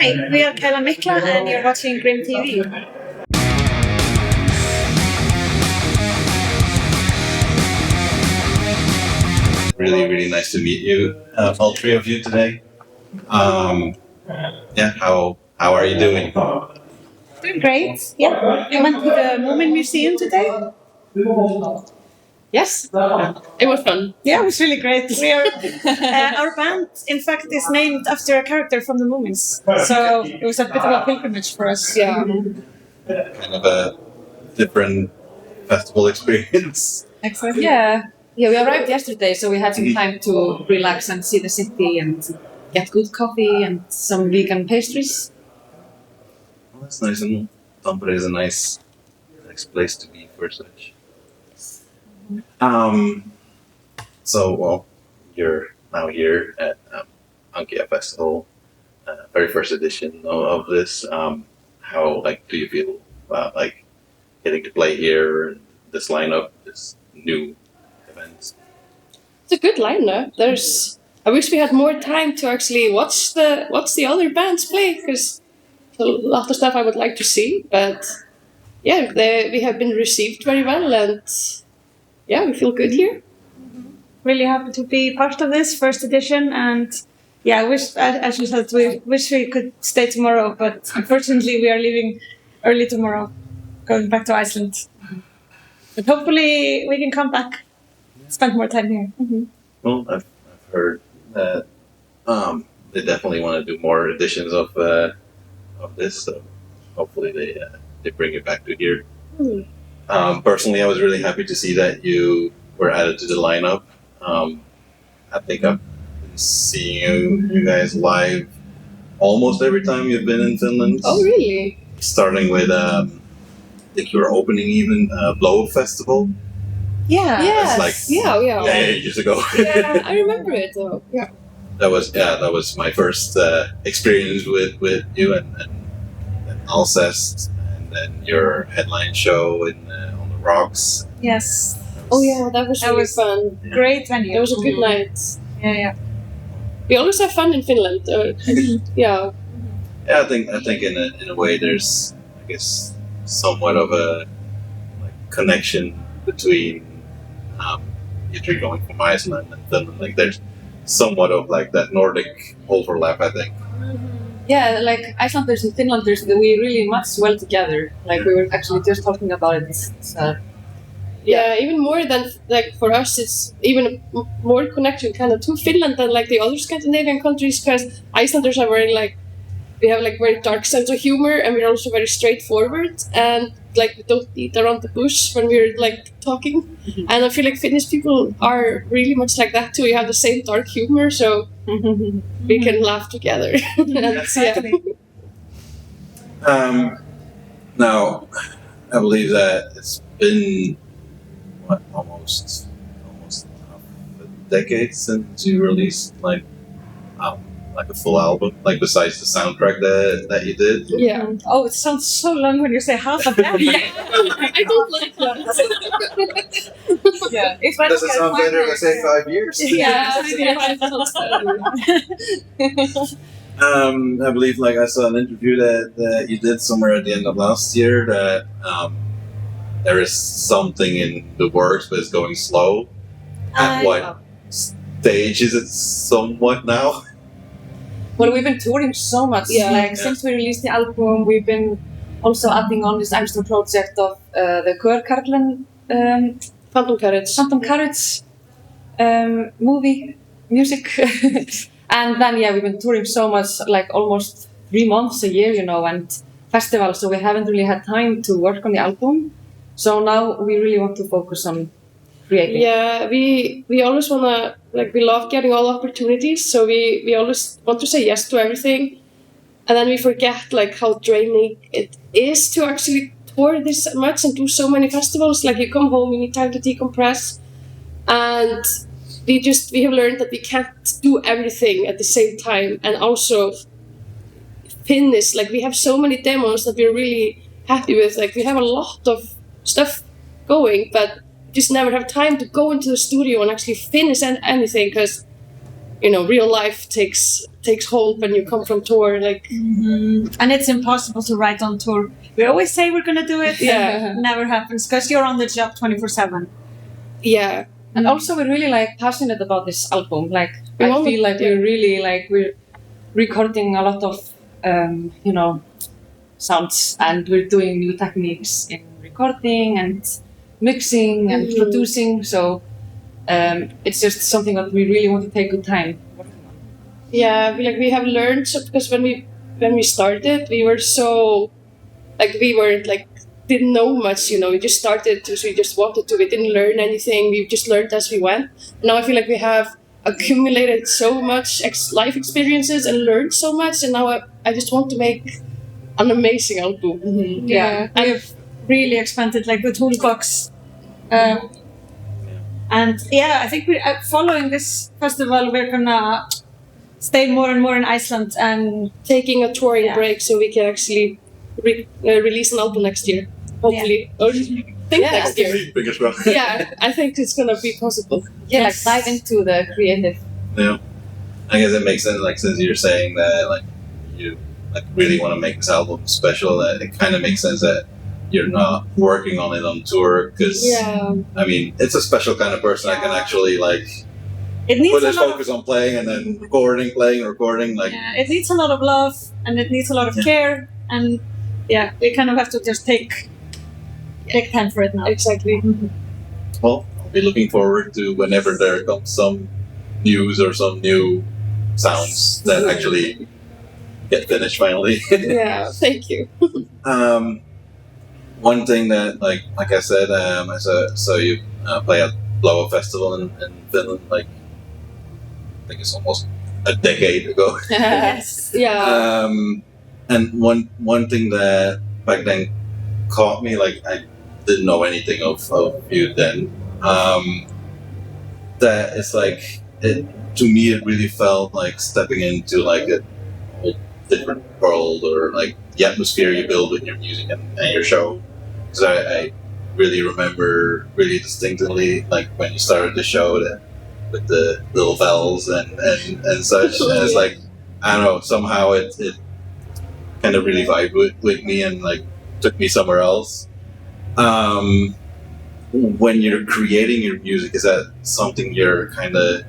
Hi, we are Kælan Mikla and you're watching GRIMM TV. Really, really nice to meet you, all three of you today. How are you doing? Doing great. Yeah, we went to the Moomin Museum today. Yes, it was fun. Yeah, it was really great. We are our band, in fact, is named after a character from the Moomins, so it was a bit of a pilgrimage for us. Yeah. Kind of a different festival experience. Exactly. Yeah, we arrived yesterday, so we had some time to relax and see the city and get good coffee and some vegan pastries. Well, that's nice, and Tampere is a nice place to be for such. You're now here at Ankea Festival, very first edition of this. How do you feel about getting to play here, this lineup, this new event? It's a good lineup. I wish we had more time to actually watch the other bands play, because a lot of stuff I would like to see. But yeah, we have been received very well, and yeah, we feel good here. Really happy to be part of this first edition, and yeah, I wish, as you said, we wish we could stay tomorrow, but unfortunately we are leaving early tomorrow, going back to Iceland. But hopefully we can come back, spend more time here. Mm-hmm. Well, I've heard that they definitely want to do more editions of this, so hopefully they bring it back to here. Mm-hmm. Personally, I was really happy to see that you were added to the lineup. I think I've been seeing you guys live almost every time you've been in Finland. Oh, really? Starting with, I think you were opening even Blow Festival. Yeah. Yes. Yeah. 8 years ago. Yeah, I remember it though. Yeah. That was my first experience with you and Alcest, and then your headline show on the Rocks. Yes. Oh yeah, that was really fun. Great venue. It was a good night. Yeah. We always have fun in Finland. Yeah. Yeah, I think in a way there's, I guess, somewhat of a connection between you three going from Iceland and Finland. There's somewhat of that Nordic overlap, I think. Yeah, Icelanders and Finlanders, we really match well together. We were actually just talking about it. So. Yeah, even more than for us, it's even more connection kind of to Finland than the other Scandinavian countries, because Icelanders are very we have very dark sense of humor, and we're also very straightforward, and we don't beat around the bush when we're talking. Mm-hmm. And I feel Finnish people are really much like that too. We have the same dark humor, so we can laugh together. Exactly. Now, I believe that it's been almost half a decade since you released a full album, besides the soundtrack that you did. Yeah. Oh, it sounds so long when you say half a decade. Yeah, I don't like that. Yeah. Does it sound better if I say 5 years? Yeah. I believe I saw an interview that you did somewhere at the end of last year that there is something in the works, but it's going slow. At what stage is it somewhat now? Well, we've been touring so much. Since we released the album, we've been also adding on this extra project of the Kælan Phantom Carriage movie, music. And then, we've been touring so much, almost 3 months a year, and festivals, so we haven't really had time to work on the album. So now we really want to focus on creating. Yeah, we always want to, we love getting all opportunities, so we always want to say yes to everything. And then we forget, how draining it is to actually tour this much and do so many festivals. You come home, you need time to decompress. And we have learned that we can't do everything at the same time and also finish. We have so many demos that we're really happy with. We have a lot of stuff going, but just never have time to go into the studio and actually finish anything, because real life takes hold when you come from tour. Like, and it's impossible to write on tour. We always say we're gonna do it. Yeah. It never happens because you're on the job 24/7. yeah, And also we're really like passionate about this album. Like I want- feel like we're really like we're recording a lot of sounds, and we're doing new techniques in recording and mixing and producing. So it's just something that we really want to take good time working on. yeah. We have learned because when we started, we were so we weren't didn't know much. We just started because we just wanted to. We didn't learn anything. We just learned as we went. Now I feel like we have accumulated so much life experiences and learned so much, and now I just want to make an amazing album. Yeah, we have really expanded the toolbox. And I, think we following this festival, we're gonna stay more and more in Iceland and Taking a touring break so we can actually release an album next year, hopefully. Or next year. Fingers crossed. Yeah, I think it's gonna be possible. Yeah, like dive into the creative. Yeah, I guess it makes sense. Since you're saying that, you really want to make this album special, that it kind of makes sense that you're not working on it on tour because I mean it's a special kind of person that can actually it needs put a his lot focus on playing and then recording, playing, recording. it needs a lot of love and it needs a lot of care, and we kind of have to just take time for it now. Exactly. Well, I'll be looking forward to whenever there comes some news or some new sounds that actually get finished finally. Yeah, thank you. One thing that, like I said, I saw you play at Blow Festival in Finland, I think it's almost a decade ago. Yes. Yeah. And one thing that back then caught me, I didn't know anything of you then. That it's to me it really felt like stepping into a whole different world, or the atmosphere you build with your music and your show. Because I really remember really distinctly when you started the show with the little bells and such. And it's I don't know, somehow it kind of really vibed with me and took me somewhere else. When you're creating your music, is that something you're kind of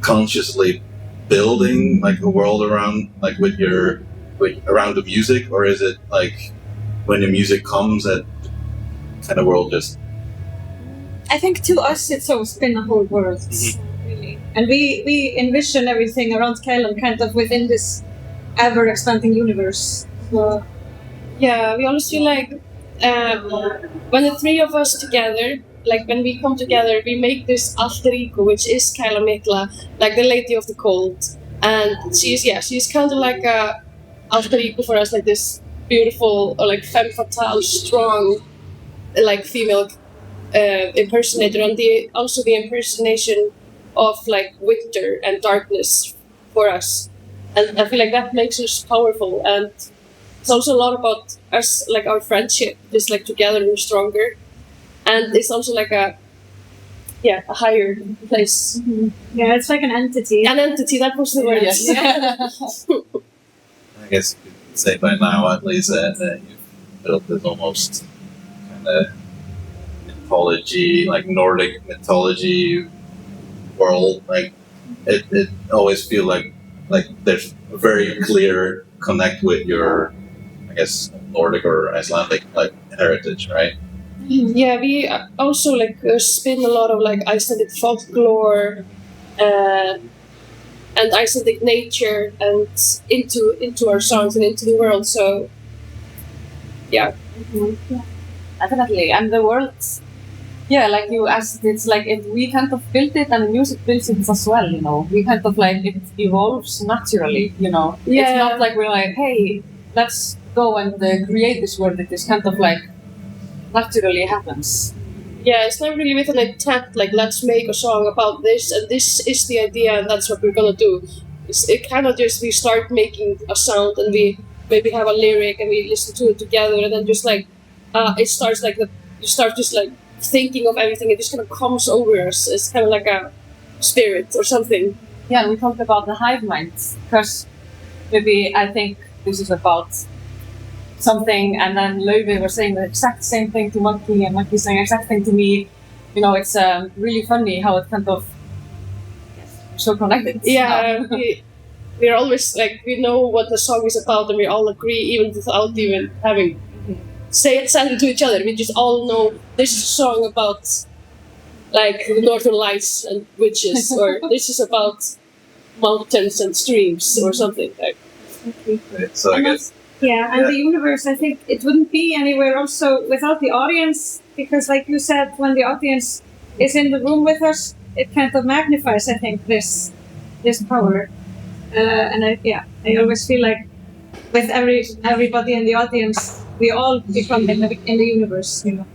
consciously building a world around around the music, or is it when the music comes that kind of world just? I think to us it's always been a whole world, really. And we envision everything around Kælan kind of within this ever-expanding universe. So, yeah, we always feel when the three of us together, when we come together, we make this alter ego, which is Kælan Mikla, the Lady of the Cold. And she's kind of a alter ego for us, this beautiful or femme fatale, strong, female impersonator, and also the impersonation of winter and darkness for us. And I feel that makes us powerful, and it's also a lot about us, our friendship is together we're stronger, and it's also a higher place. yeah, it's an entity. An entity, that was the word. Yes. I guess you could say by now at least that you've built this almost kind of mythology, Nordic mythology world. It always feels like there's a very clear connect with your, I guess, Nordic or Icelandic heritage, right? Yeah, we also spin a lot of Icelandic folklore and Icelandic nature and into our songs and into the world. So yeah. Definitely, and the world. Yeah, like you asked, it's we kind of built it, and the music builds it as well. We kind of it evolves naturally. Yeah. It's not we're hey, let's go and create this world. It is kind of naturally happens. Yeah, it's not really with an intent, let's make a song about this, and this is the idea, and that's what we're gonna do. It kind of just, we start making a sound, and we maybe have a lyric, and we listen to it together, and then just it starts you start just thinking of everything, it just kind of comes over us. It's kind of like a spirit or something. yeah, we talked about the hive mind, because maybe I think this is about something, and then Löwe was saying the exact same thing to Monkey, and Monkey saying the exact thing to me. You know, it's really funny how it kind of so connected. Yeah, we're always like, we know what the song is about, and we all agree, even without even having said it to each other. We just all know this is a song about like the Northern Lights and witches, or this is about mountains and streams, or something like. Right, so I guess. And the universe, I think it wouldn't be anywhere also without the audience, because like you said, when the audience is in the room with us, it kind of magnifies, I think, this power. And I always feel like with everybody in the audience, we all become in the universe, you know.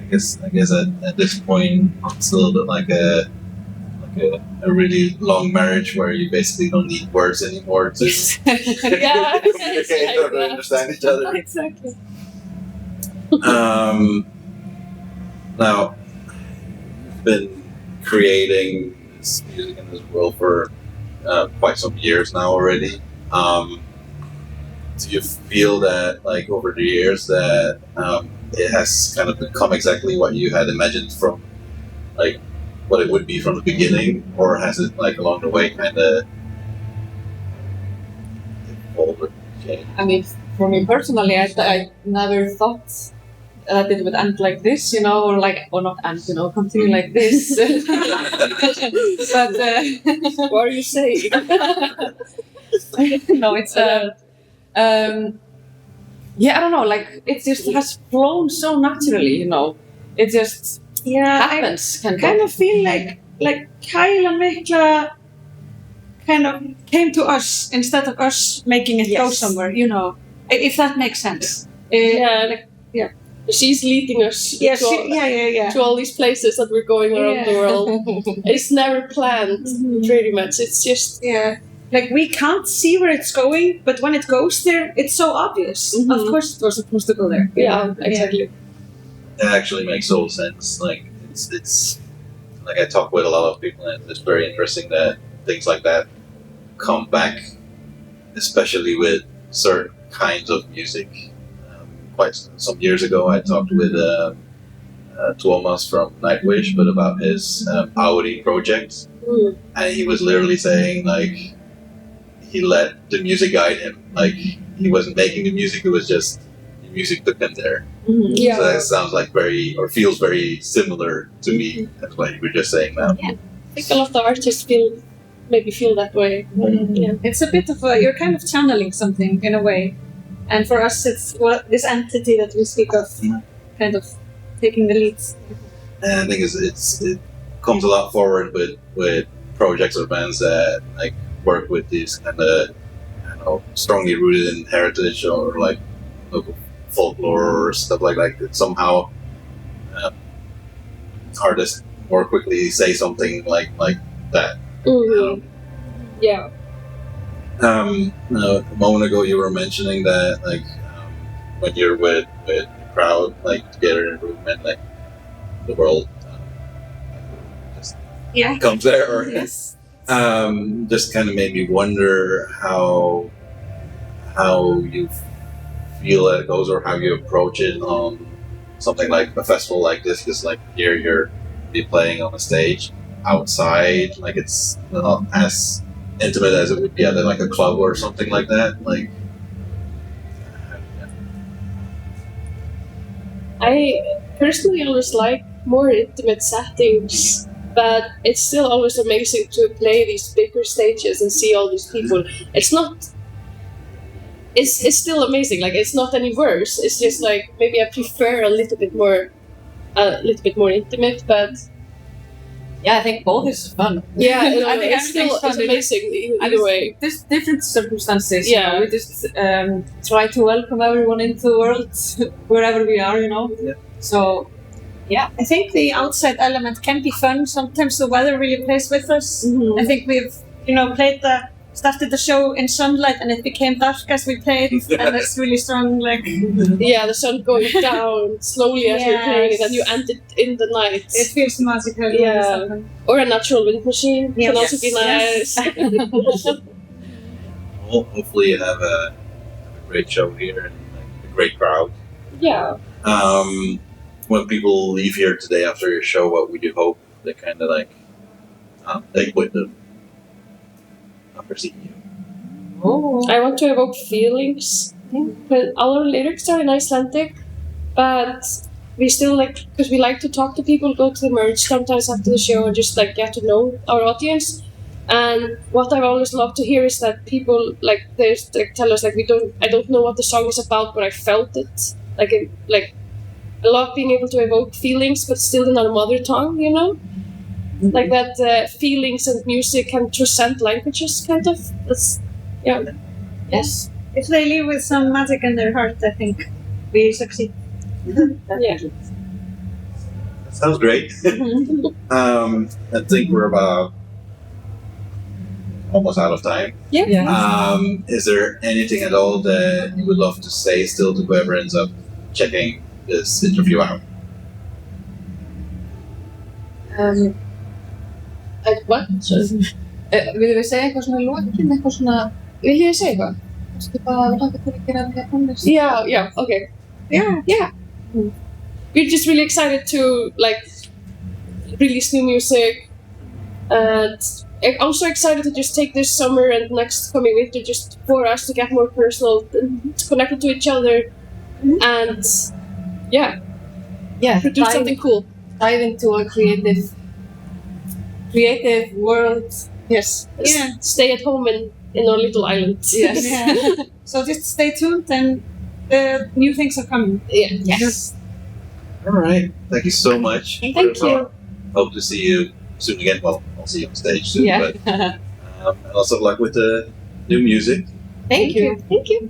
I guess at this point, it's a little bit like a really long marriage where you basically don't need words anymore to Yeah, to understand each other. Exactly. Now, you've been creating this music in this world for quite some years now already. Do you feel that, like, over the years that it has kind of become exactly what you had imagined from, like, what it would be from the beginning, or has it, like, along the way kind of evolved or changed? I mean, for me personally, I never thought that it would end like this, you know, or not end, you know, continue like this. But what are you saying? no, it's yeah, I don't know, like it just has flown so naturally, you know. It just happens. I kind of feel like Kælan Mikla kind of came to us instead of us making it go somewhere, you know, if that makes sense. She's leading us to all these places that we're going around the world. It's never planned, pretty much. It's just like we can't see where it's going, but when it goes there, it's so obvious. Of course, it was supposed to go there. Yeah, exactly. That actually makes total sense. Like it's like I talk with a lot of people, and it's very interesting that things like that come back, especially with certain kinds of music. Quite some years ago, I talked with Tuomas from Nightwish, but about his Audi project, and he was literally saying like he let the music guide him. Like he wasn't making the music; it was just the music took him there. Yeah. So that sounds like feels very similar to me. That's what you were just saying now. Yeah, I think a lot of artists feel that way. Yeah. It's a bit of you're kind of channeling something in a way. And for us, it's this entity that we speak of, kind of taking the leads. And I think it comes a lot forward with projects or bands that like work with these kind of, I don't know, strongly rooted in heritage or like local folklore or stuff like that. That somehow artists more quickly say something like that. Yeah. A moment ago you were mentioning that like when you're with the crowd, like together in a room, and like the world just comes there, or just kind of made me wonder how you feel that it goes, or how you approach it on something like a festival like this, because like here you're playing on a stage outside, like it's not as intimate as it would be at like a club or something like that. Like, I personally always like more intimate settings, but it's still always amazing to play these bigger stages and see all these people. It's still amazing. Like it's not any worse. It's just like maybe I prefer a little bit more intimate, but. Yeah, I think both is fun. Yeah, I think it's amazing either way. There's different circumstances. Yeah, you know, we just try to welcome everyone into the world wherever we are, you know. Yeah. So, yeah, I think the outside element can be fun. Sometimes the weather really plays with us. I think we've played the started the show in sunlight and it became dark as we played, and it's really strong. Like Yeah, the sun going down slowly as you're playing it, and you end it in the night. it feels magical. when Yeah. this happens. Or a natural wind machine Yes. can also be Yes. nice. Well, hopefully you have a great show here and like, a great crowd. Yeah. When people leave here today after your show, what would you hope they kind of like take with them after seeing you? Oh. I want to evoke feelings. But our lyrics are in Icelandic, but we still because we like to talk to people, go to the merge sometimes after the show and just like get to know our audience. And what I've always loved to hear is that people tell us I don't know what the song is about, but I felt it. I love being able to evoke feelings, but still in our mother tongue, you know? Like that feelings and music can transcend languages, kind of. That's, yeah. Yes. If they leave with some magic in their heart, I think we succeed. Yeah. That sounds great. I think we're about almost out of time. Yeah. Is there anything at all that you would love to say still to whoever ends up checking this interview out? What? Viljum við segja eitthvað svona í lokin, eitthvað svona, Will you say what? kannski bara hlaka til að gera nýja tónlist? Yeah, okay. Yeah. We're just really excited to release new music, and I'm also excited to just take this summer and next coming winter just for us to get more personal and connected to each other, and Yeah, produce something cool. dive into a creative world. Yes. Yeah. Stay at home in our little island. Yes. Yeah. So just stay tuned, and new things are coming. Yeah. Yes. All right. Thank you so much. Thank for the you. talk. Hope to see you soon again. Well, I'll see you on stage soon. Yeah. But and lots of luck with the new music. Thank you. Thank you.